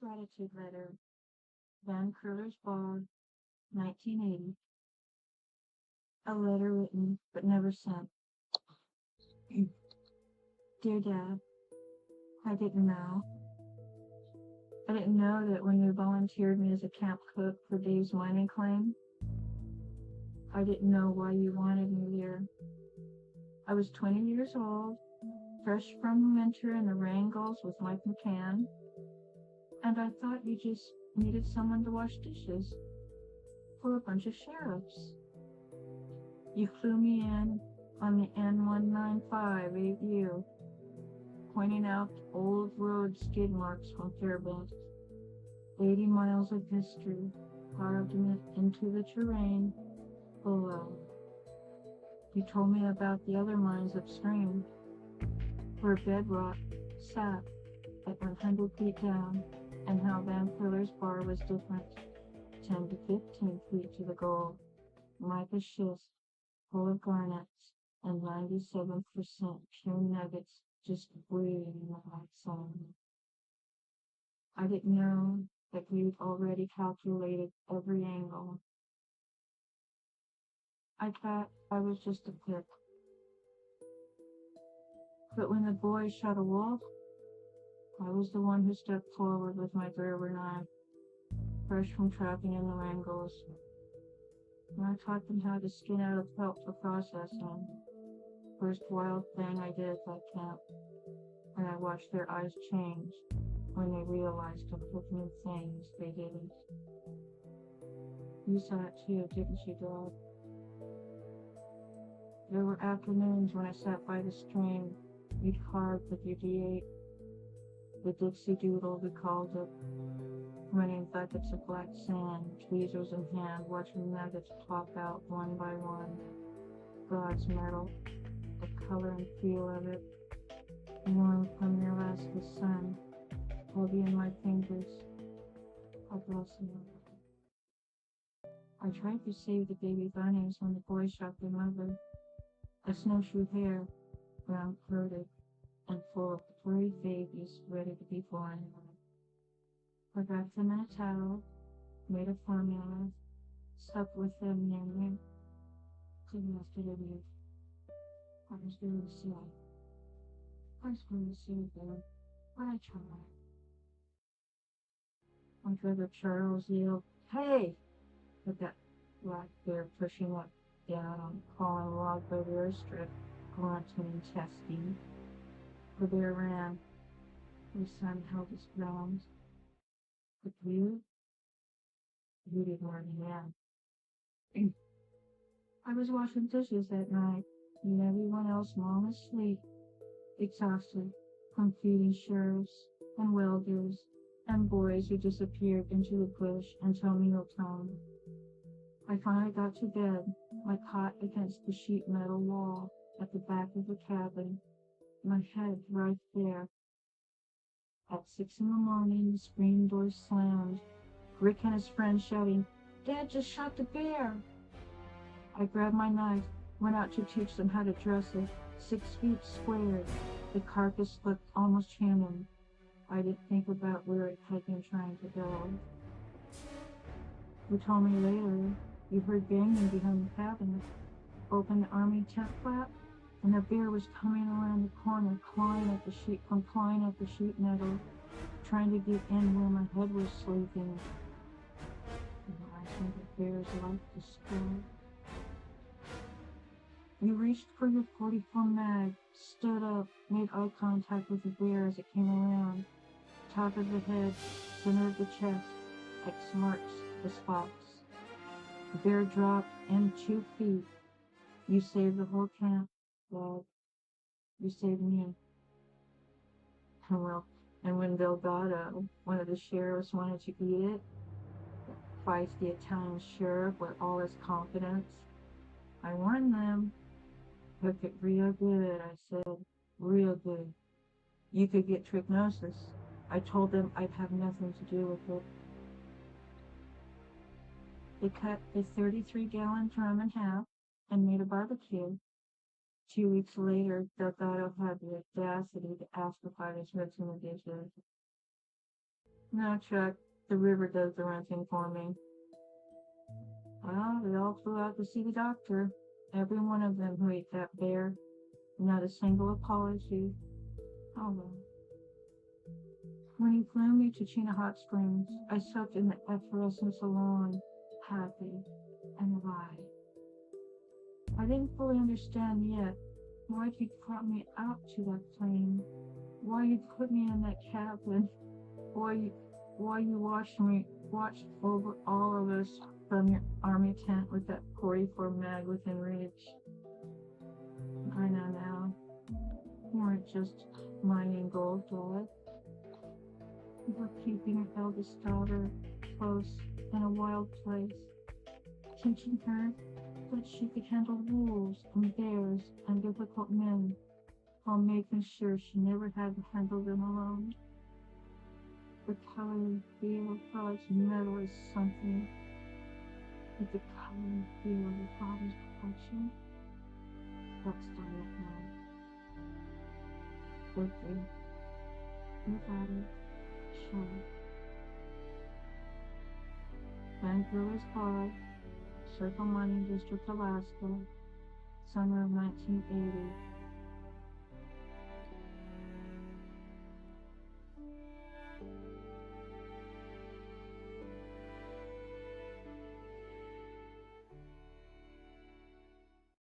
Gratitude letter. Van Curler's Bar, 1980. A letter written but never sent. Dear Dad, I didn't know. I didn't know that when you volunteered me as a camp cook for Dave's mining claim, I didn't know why you wanted me there. I was 20 years old, fresh from winter in the Wrangells with Mike McCann, and I thought you just needed someone to wash dishes for a bunch of sheriffs. You flew me in on the N195 8U, pointing out old road skid marks from Fairbanks, 80 miles of history carved into the terrain below. You told me about the other mines upstream, where bedrock sat at 100 feet down, and how Van Curler's Bar was different, 10 to 15 feet to the gold, mica schist, full of garnets, and 97% pure nuggets just waiting in the hot sun. I didn't know that you'd already calculated every angle. I thought I was just a pick. But when the boys shot a wolf, I was the one who stepped forward with my Gerber knife, fresh from trapping in the Wrangles. And I taught them how to skin out a pelt for processing. First wild thing I did at that camp, and I watched their eyes change when they realized the new things they didn't. You saw it too, didn't you, Dad? There were afternoons when I sat by the stream you'd carved with your D8, the Dixie Doodle we called it, running buckets of black sand, tweezers in hand, watching nuggets plop out one by one. God's metal, the color and feel of it, warm from the Alaskan sun, heavy in my fingers. God bless you. I tried to save the baby bunnies when the boys shot their mother. A snowshoe hare, brown coated, and full of furry babies ready to be born. I wrapped them in a towel, made a formula, slept with them near me, till yesterday. I was really sad. I was going to save them, but I tried. My brother Charles yelled, "Hey!" at that black bear pushing up down on the fallen log by the airstrip, grunting and testing. The bear ran. His son held his ground. But you did more than that. I was washing dishes that night, and everyone else long asleep, exhausted from feeding sheriffs and welders and boys who disappeared into the bush until mealtime. I finally got to bed, my cot against the sheet metal wall at the back of the cabin, my head right there. At 6 in the morning, the screen door slammed, Rick and his friend shouting, "Dad just shot the bear!" I grabbed my knife, went out to teach them how to dress it, 6 feet squared. The carcass looked almost human. I didn't think about where it had been trying to go. You told me later you heard banging behind the cabinet, opened the army tent flap, and the bear was coming around the corner, clawing at the sheet metal, trying to get in where my head was sleeping. I think the bear's like to spread. You reached for your 44 mag, stood up, made eye contact with the bear as it came around. Top of the head, center of the chest, X marks the spots. The bear dropped in 2 feet. You saved the whole camp, Dad. You saved me. Well, and when Delgado, one of the sheriffs, wanted to eat it, feisty Italian sheriff with all his confidence, I warned them. Cook it real good, I said. Real good. You could get trichinosis. I told them I'd have nothing to do with it. They cut a 33-gallon drum in half and made a barbecue. 2 weeks later, Delgado had the audacity to ask if I was rinsing the dishes. No, Chuck, the river does the renting for me. Well, they all flew out to see the doctor. Every one of them who ate that bear. Not a single apology. Oh well. When he flew me to Chena Hot Springs, I soaked in the efflorescence alone, happy and alive. I didn't fully understand yet why you'd brought me out to that plane, why you'd put me in that cabin, why you, why you watched over all of us from your army tent with that 44 mag within reach. I know now. You weren't just mining gold, Dad. You were keeping your eldest daughter close in a wild place, teaching her that she could handle wolves and bears and difficult men while making sure she never had to handle them alone. The color and feel of God's metal is something, but the color and feel of your father's protection, that's the real thing. Quickly, you got it. Sure. Vancouver's Park, Circle Mining District, Alaska, summer of 1980.